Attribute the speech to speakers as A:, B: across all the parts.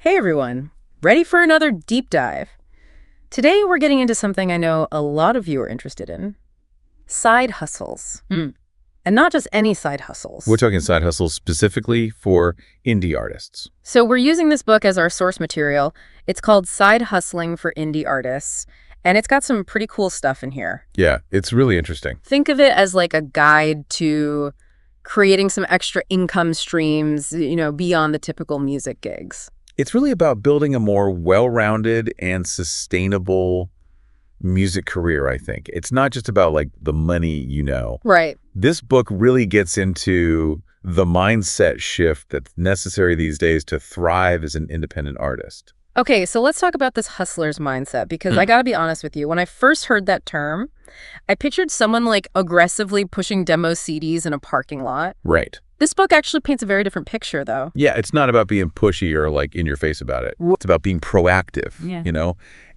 A: Hey everyone, ready for another deep dive? Today we're getting into something I know a lot of you are interested in. Side hustles. And not just any side hustles.
B: We're talking side hustles specifically for indie artists.
A: So we're using this book as our source material. It's called Side Hustling for Indie Artists, and it's got some pretty cool stuff in here.
B: Yeah, it's really interesting.
A: Think of it as like a guide to creating some extra income streams, beyond the typical music gigs.
B: It's really about building a more well-rounded and sustainable music career, I think. It's not just about like the money.
A: Right.
B: This book really gets into the mindset shift that's necessary these days to thrive as an independent artist.
A: Okay, so let's talk about this hustler's mindset, because I gotta be honest with you. When I first heard that term, I pictured someone like aggressively pushing demo CDs in a parking lot.
B: Right.
A: This book actually paints a very different picture, though.
B: Yeah, it's not about being pushy or like in your face about it. It's about being proactive,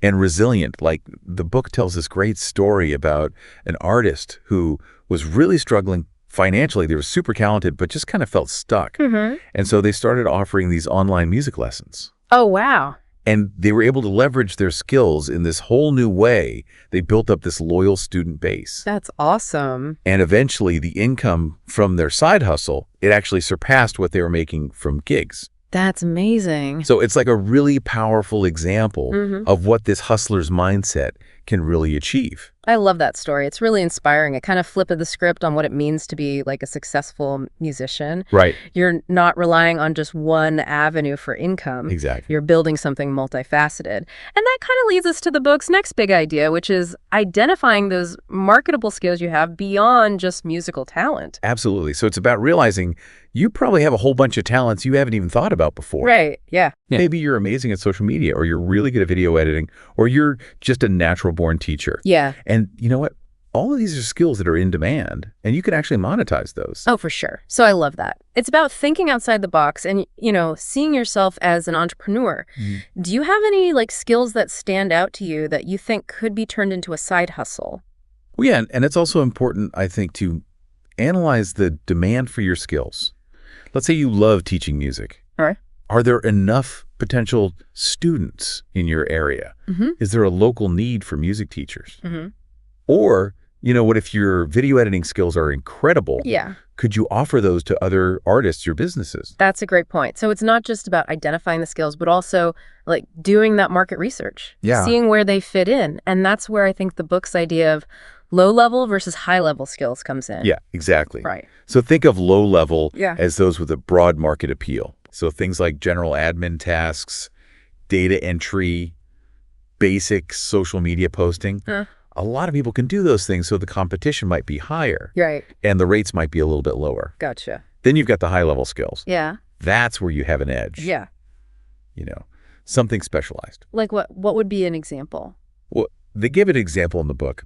B: and resilient. Like the book tells this great story about an artist who was really struggling financially. They were super talented, but just kind of felt stuck. And so they started offering these online music lessons.
A: Oh, wow.
B: And they were able to leverage their skills in this whole new way. They built up this loyal student base.
A: That's awesome.
B: And eventually the income from their side hustle, it actually surpassed what they were making from gigs.
A: That's amazing.
B: So it's like a really powerful example of what this hustler's mindset can really achieve.
A: I love that story. It's really inspiring. It kind of flipped the script on what it means to be like a successful musician.
B: Right.
A: You're not relying on just one avenue for income.
B: Exactly.
A: You're building something multifaceted. And that kind of leads us to the book's next big idea, which is identifying those marketable skills you have beyond just musical talent.
B: Absolutely. So it's about realizing you probably have a whole bunch of talents you haven't even thought about before.
A: Right. Yeah.
B: Maybe you're amazing at social media, or you're really good at video editing, or you're just a natural-born teacher.
A: Yeah.
B: And you know what? All of these are skills that are in demand, and you can actually monetize those.
A: Oh, for sure. So I love that. It's about thinking outside the box and, seeing yourself as an entrepreneur. Do you have any skills that stand out to you that you think could be turned into a side hustle?
B: Well, yeah, and it's also important, I think, to analyze the demand for your skills. Let's say you love teaching music.
A: All right.
B: Are there enough potential students in your area? Is there a local need for music teachers? Or, what if your video editing skills are incredible?
A: Yeah.
B: Could you offer those to other artists or businesses?
A: That's a great point. So it's not just about identifying the skills, but also doing that market research, seeing where they fit in. And that's where I think the book's idea of low-level versus high-level skills comes in.
B: Yeah, exactly.
A: Right.
B: So think of low-level
A: Yeah.
B: as those with a broad market appeal. So things like general admin tasks, data entry, basic social media posting. A lot of people can do those things, so the competition might be higher.
A: Right.
B: And the rates might be a little bit lower.
A: Gotcha.
B: Then you've got the high-level skills.
A: Yeah.
B: That's where you have an edge.
A: Yeah.
B: Something specialized.
A: Like what would be an example?
B: Well, they give an example in the book.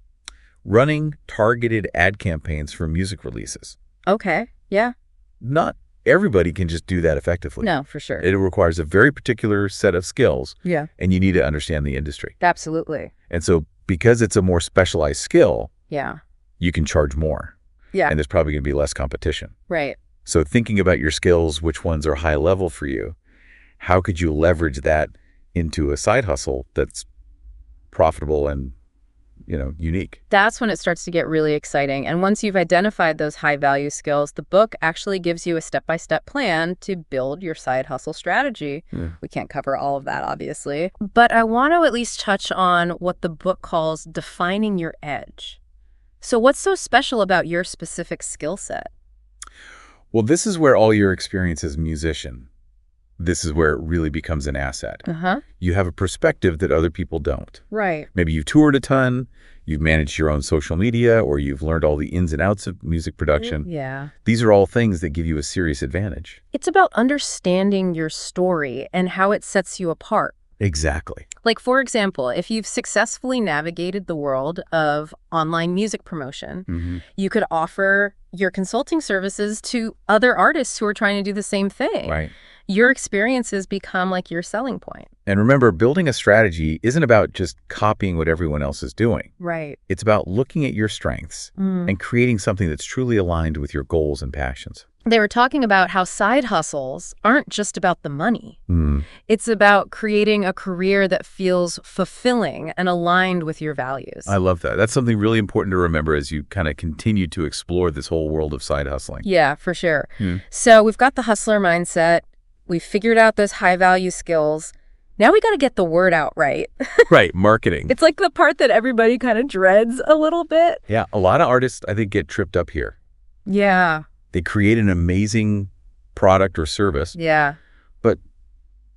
B: Running targeted ad campaigns for music releases.
A: Okay. Yeah.
B: Not everybody can just do that effectively.
A: No, for sure.
B: It requires a very particular set of skills.
A: Yeah.
B: And you need to understand the industry.
A: Absolutely.
B: And so because it's a more specialized skill,
A: Yeah.
B: you can charge more.
A: Yeah.
B: And there's probably going to be less competition.
A: Right.
B: So thinking about your skills, which ones are high level for you, how could you leverage that into a side hustle that's profitable and unique?
A: That's when it starts to get really exciting. And once you've identified those high-value skills, the book actually gives you a step-by-step plan to build your side hustle strategy. We can't cover all of that, obviously. But I want to at least touch on what the book calls defining your edge. So what's so special about your specific skill set?
B: Well, this is where all your experience as a musician, this is where it really becomes an asset. You have a perspective that other people don't.
A: Right.
B: Maybe you've toured a ton, you've managed your own social media, or you've learned all the ins and outs of music production.
A: Yeah.
B: These are all things that give you a serious advantage.
A: It's about understanding your story and how it sets you apart.
B: Exactly.
A: Like, for example, if you've successfully navigated the world of online music promotion, you could offer your consulting services to other artists who are trying to do the same thing.
B: Right.
A: Your experiences become like your selling point.
B: And remember, building a strategy isn't about just copying what everyone else is doing.
A: Right.
B: It's about looking at your strengths and creating something that's truly aligned with your goals and passions.
A: They were talking about how side hustles aren't just about the money.
B: Mm.
A: It's about creating a career that feels fulfilling and aligned with your values.
B: I love that. That's something really important to remember as you kind of continue to explore this whole world of side hustling.
A: Yeah, for sure. So we've got the hustler mindset. We've figured out those high-value skills. Now we got to get the word out right.
B: Right, marketing.
A: It's like the part that everybody kind of dreads a little bit.
B: Yeah, a lot of artists, I think, get tripped up here.
A: Yeah.
B: They create an amazing product or service,
A: Yeah.
B: but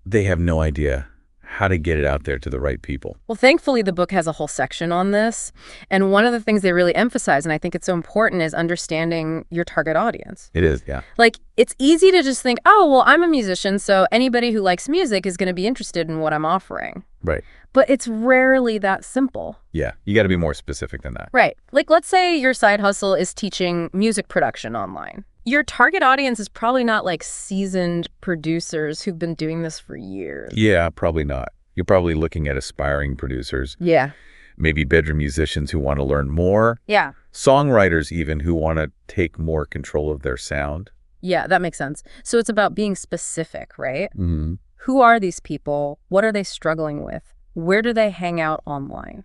B: they have no idea how to get it out there to the right people.
A: Well, thankfully, the book has a whole section on this. And one of the things they really emphasize, and I think it's so important, is understanding your target audience.
B: It is, yeah.
A: Like, it's easy to just think, oh, well, I'm a musician, so anybody who likes music is going to be interested in what I'm offering.
B: Right.
A: But it's rarely that simple.
B: Yeah, you got to be more specific than that.
A: Right. Like, let's say your side hustle is teaching music production online. Your target audience is probably not like seasoned producers who've been doing this for years.
B: Yeah, probably not. You're probably looking at aspiring producers,
A: Yeah.
B: maybe bedroom musicians who want to learn more,
A: Yeah.
B: songwriters even who want to take more control of their sound.
A: Yeah, that makes sense. So it's about being specific, right?
B: Mm-hmm.
A: Who are these people? What are they struggling with? Where do they hang out online?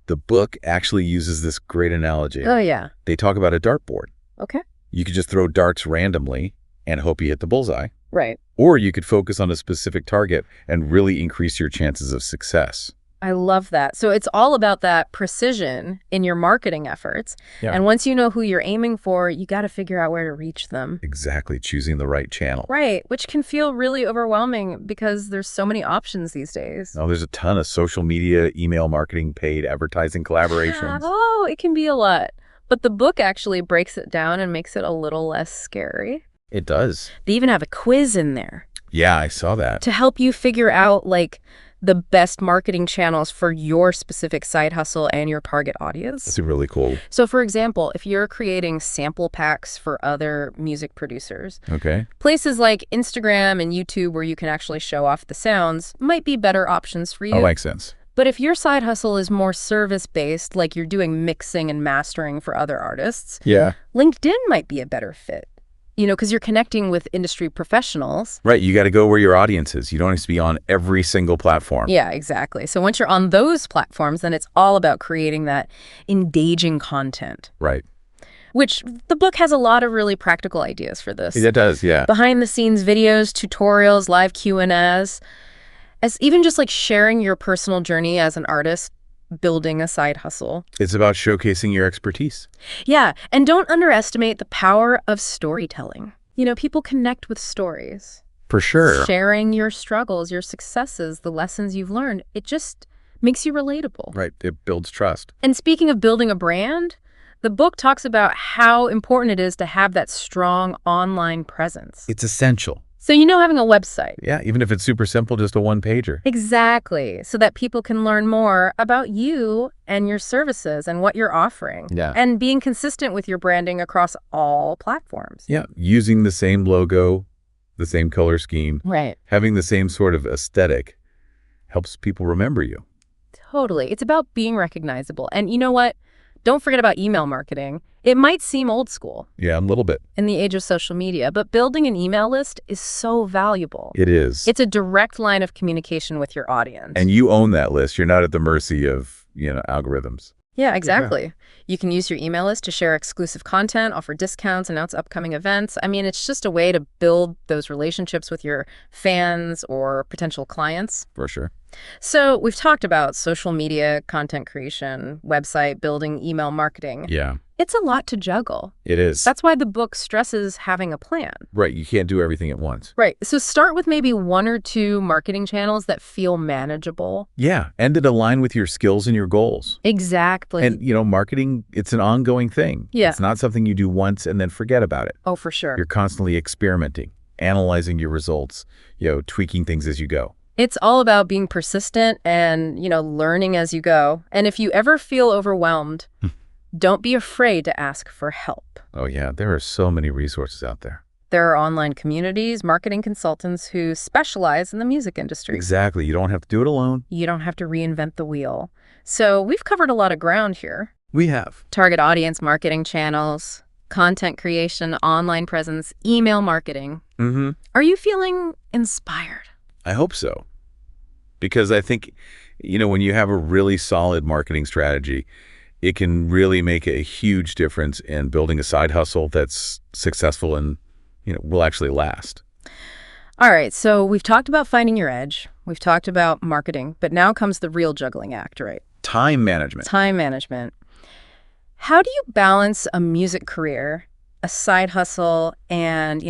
B: The book actually uses this great analogy.
A: Oh, yeah.
B: They talk about a dartboard.
A: Okay.
B: You could just throw darts randomly and hope you hit the bullseye.
A: Right.
B: Or you could focus on a specific target and really increase your chances of success.
A: I love that. So it's all about that precision in your marketing efforts.
B: Yeah.
A: And once you know who you're aiming for, you got to figure out where to reach them.
B: Exactly, choosing the right channel.
A: Right, which can feel really overwhelming because there's so many options these days.
B: Oh, there's a ton of social media, email marketing, paid advertising collaborations.
A: Oh, it can be a lot. But the book actually breaks it down and makes it a little less scary.
B: It does.
A: They even have a quiz in there
B: Yeah, I saw that.
A: to help you figure out, like, the best marketing channels for your specific side hustle and your target audience.
B: That's really cool.
A: So, for example, if you're creating sample packs for other music producers,
B: Okay.
A: places like Instagram and YouTube where you can actually show off the sounds might be better options for you.
B: Oh, makes sense.
A: But if your side hustle is more service-based, like you're doing mixing and mastering for other artists,
B: Yeah.
A: LinkedIn might be a better fit. You know, because you're connecting with industry professionals.
B: Right, you got to go where your audience is. You don't have to be on every single platform.
A: Yeah, exactly. So once you're on those platforms, then it's all about creating that engaging content,
B: Right.
A: which the book has a lot of really practical ideas for this.
B: It does, yeah.
A: Behind-the-scenes videos, tutorials, live Q&As, as even just like sharing your personal journey as an artist, building a side hustle.
B: It's about showcasing your expertise.
A: Yeah, and don't underestimate the power of storytelling. You know, people connect with stories.
B: For sure.
A: Sharing your struggles, your successes, the lessons you've learned, it just makes you relatable.
B: Right, it builds trust.
A: And speaking of building a brand, the book talks about how important it is to have that strong online presence.
B: It's essential.
A: So, you know, having a website.
B: Yeah, even if it's super simple, just a one-pager.
A: Exactly. So that people can learn more about you and your services and what you're offering.
B: Yeah.
A: And being consistent with your branding across all platforms.
B: Yeah, using the same logo, the same color scheme,
A: Right.
B: having the same sort of aesthetic helps people remember you.
A: Totally. It's about being recognizable. And you know what? Don't forget about email marketing. It might seem old school
B: Yeah, a little bit.
A: in the age of social media, but building an email list is so valuable.
B: It is.
A: It's a direct line of communication with your audience.
B: And you own that list. You're not at the mercy of, algorithms.
A: Yeah, exactly. You can use your email list to share exclusive content, offer discounts, announce upcoming events. I mean, it's just a way to build those relationships with your fans or potential clients.
B: For sure.
A: So we've talked about social media, content creation, website building, email marketing.
B: Yeah,
A: It's a lot to juggle.
B: it is.
A: That's why the book stresses having a plan.
B: Right, you can't do everything at once.
A: Right. So start with maybe 1 or 2 marketing channels that feel manageable.
B: Yeah, and it align with your skills and your goals.
A: Exactly.
B: And, marketing, it's an ongoing thing.
A: Yeah.
B: It's not something you do once and then forget about it.
A: Oh, for sure.
B: You're constantly experimenting, analyzing your results, tweaking things as you go.
A: It's all about being persistent and, learning as you go. And if you ever feel overwhelmed, don't be afraid to ask for help.
B: Oh, yeah, there are so many resources out there.
A: There are online communities, marketing consultants who specialize in the music industry.
B: Exactly. You don't have to do it alone.
A: You don't have to reinvent the wheel. So we've covered a lot of ground here.
B: We have.
A: Target audience marketing channels, content creation, online presence, email marketing.
B: Mm-hmm.
A: Are you feeling inspired?
B: I hope so. Because I think, when you have a really solid marketing strategy, it can really make a huge difference in building a side hustle that's successful and, will actually last.
A: All right, so we've talked about finding your edge. We've talked about marketing, but now comes the real juggling act, right?
B: Time management.
A: Time management. How do you balance a music career, a side hustle, and,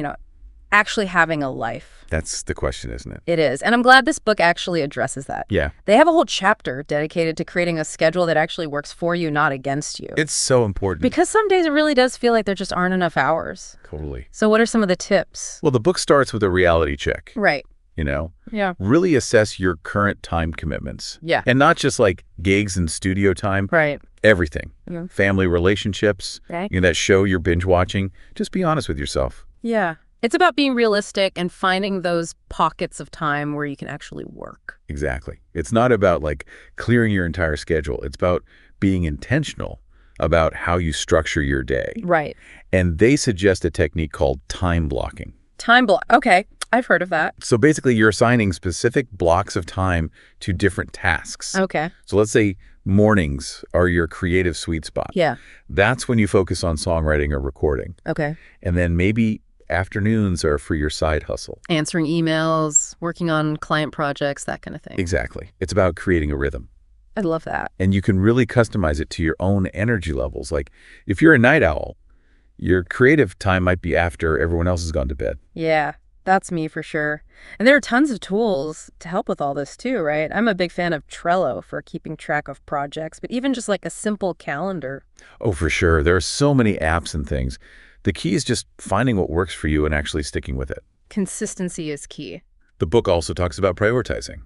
A: actually having a life?
B: That's the question, isn't it?
A: It is. And I'm glad this book actually addresses that.
B: Yeah.
A: They have a whole chapter dedicated to creating a schedule that actually works for you, not against you.
B: It's so important.
A: Because some days it really does feel like there just aren't enough hours.
B: Totally.
A: So what are some of the tips?
B: Well, the book starts with a reality check.
A: Right.
B: Yeah. Really assess your current time commitments.
A: Yeah.
B: And not just like gigs and studio time.
A: Right.
B: Everything.
A: Yeah.
B: Family relationships.
A: Right.
B: That show you're binge watching. Just be honest with yourself.
A: Yeah. It's about being realistic and finding those pockets of time where you can actually work.
B: Exactly. It's not about like clearing your entire schedule. It's about being intentional about how you structure your day.
A: Right.
B: And they suggest a technique called time blocking.
A: Time block. Okay. I've heard of that.
B: So basically, you're assigning specific blocks of time to different tasks.
A: Okay.
B: So let's say mornings are your creative sweet spot.
A: Yeah.
B: That's when you focus on songwriting or recording.
A: Okay.
B: And then maybe afternoons are for your side hustle.
A: Answering emails, working on client projects, that kind of thing.
B: Exactly. It's about creating a rhythm.
A: I love that.
B: And you can really customize it to your own energy levels. Like if you're a night owl, your creative time might be after everyone else has gone to bed.
A: Yeah. That's me for sure. And there are tons of tools to help with all this too, right? I'm a big fan of Trello for keeping track of projects, but even just like a simple calendar.
B: Oh, for sure. There are so many apps and things. The key is just finding what works for you and actually sticking with it.
A: Consistency is key.
B: The book also talks about prioritizing.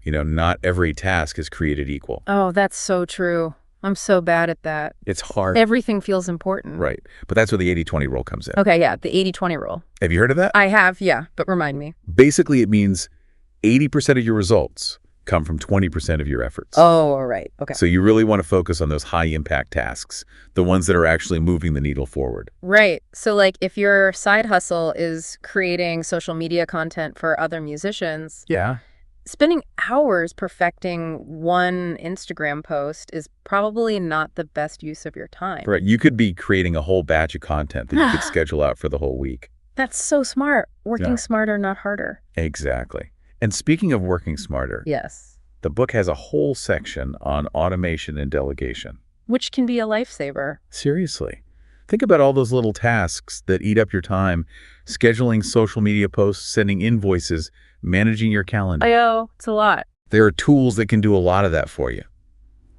B: Not every task is created equal.
A: Oh, that's so true. I'm so bad at that.
B: It's hard.
A: Everything feels important.
B: Right. But that's where the 80-20 rule comes in.
A: Okay, yeah, the 80-20 rule.
B: Have you heard of that?
A: I have, yeah, but remind me.
B: Basically, it means 80% of your results come from 20% of your efforts.
A: Oh, all right. Okay.
B: So you really want to focus on those high-impact tasks, the ones that are actually moving the needle forward.
A: Right. So like if your side hustle is creating social media content for other musicians,
B: Yeah.
A: spending hours perfecting one Instagram post is probably not the best use of your time.
B: Right. You could be creating a whole batch of content that you could schedule out for the whole week.
A: That's so smart. Working smarter, not harder.
B: Exactly. And speaking of working smarter,
A: Yes.
B: the book has a whole section on automation and delegation.
A: Which can be a lifesaver.
B: Seriously. Think about all those little tasks that eat up your time, scheduling social media posts, sending invoices, managing your calendar.
A: It's a lot.
B: There are tools that can do a lot of that for you.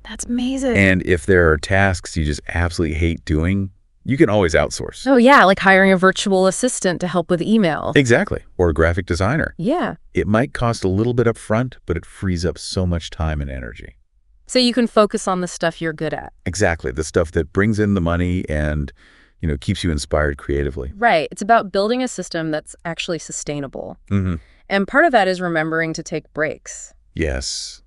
A: That's amazing.
B: And if there are tasks you just absolutely hate doing, you can always outsource.
A: Oh, yeah, like hiring a virtual assistant to help with email.
B: Exactly. Or a graphic designer.
A: Yeah.
B: It might cost a little bit up front, but it frees up so much time and energy.
A: So you can focus on the stuff you're good at.
B: Exactly. The stuff that brings in the money and, keeps you inspired creatively.
A: Right. It's about building a system that's actually sustainable.
B: Mm-hmm.
A: And part of that is remembering to take breaks.
B: Yes.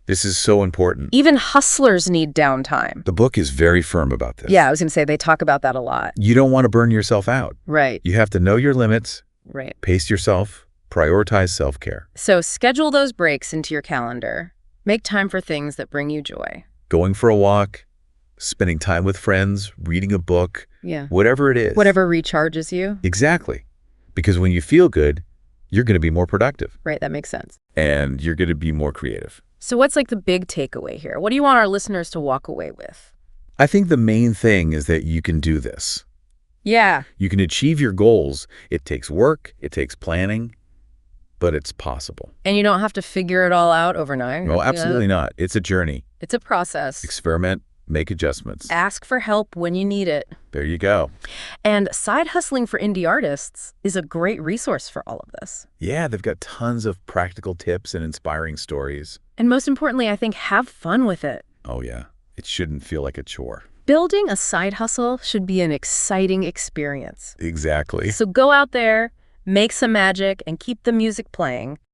B: This is so important.
A: Even hustlers need downtime.
B: The book is very firm about this.
A: Yeah, I was going to say they talk about that a lot.
B: You don't want to burn yourself out.
A: Right.
B: You have to know your limits,
A: Right.
B: pace yourself, prioritize self-care.
A: So schedule those breaks into your calendar. Make time for things that bring you joy.
B: Going for a walk, spending time with friends, reading a book,
A: Yeah.
B: whatever it is.
A: Whatever recharges you.
B: Exactly. Because when you feel good, you're going to be more productive
A: Right, that makes sense.
B: and you're going to be more creative.
A: So what's like the big takeaway here? What do you want our listeners to walk away with?
B: I think the main thing is that you can do this.
A: Yeah.
B: You can achieve your goals. It takes work, it takes planning, but it's possible.
A: And you don't have to figure it all out overnight.
B: No, absolutely not. It's a journey.
A: It's a process.
B: Experiment, make adjustments.
A: Ask for help when you need it.
B: There you go.
A: And Side Hustling for Indie Artists is a great resource for all of this.
B: Yeah, they've got tons of practical tips and inspiring stories.
A: And most importantly, I think have fun with it.
B: Oh, yeah. It shouldn't feel like a chore.
A: Building a side hustle should be an exciting experience.
B: Exactly.
A: So go out there, make some magic, and keep the music playing.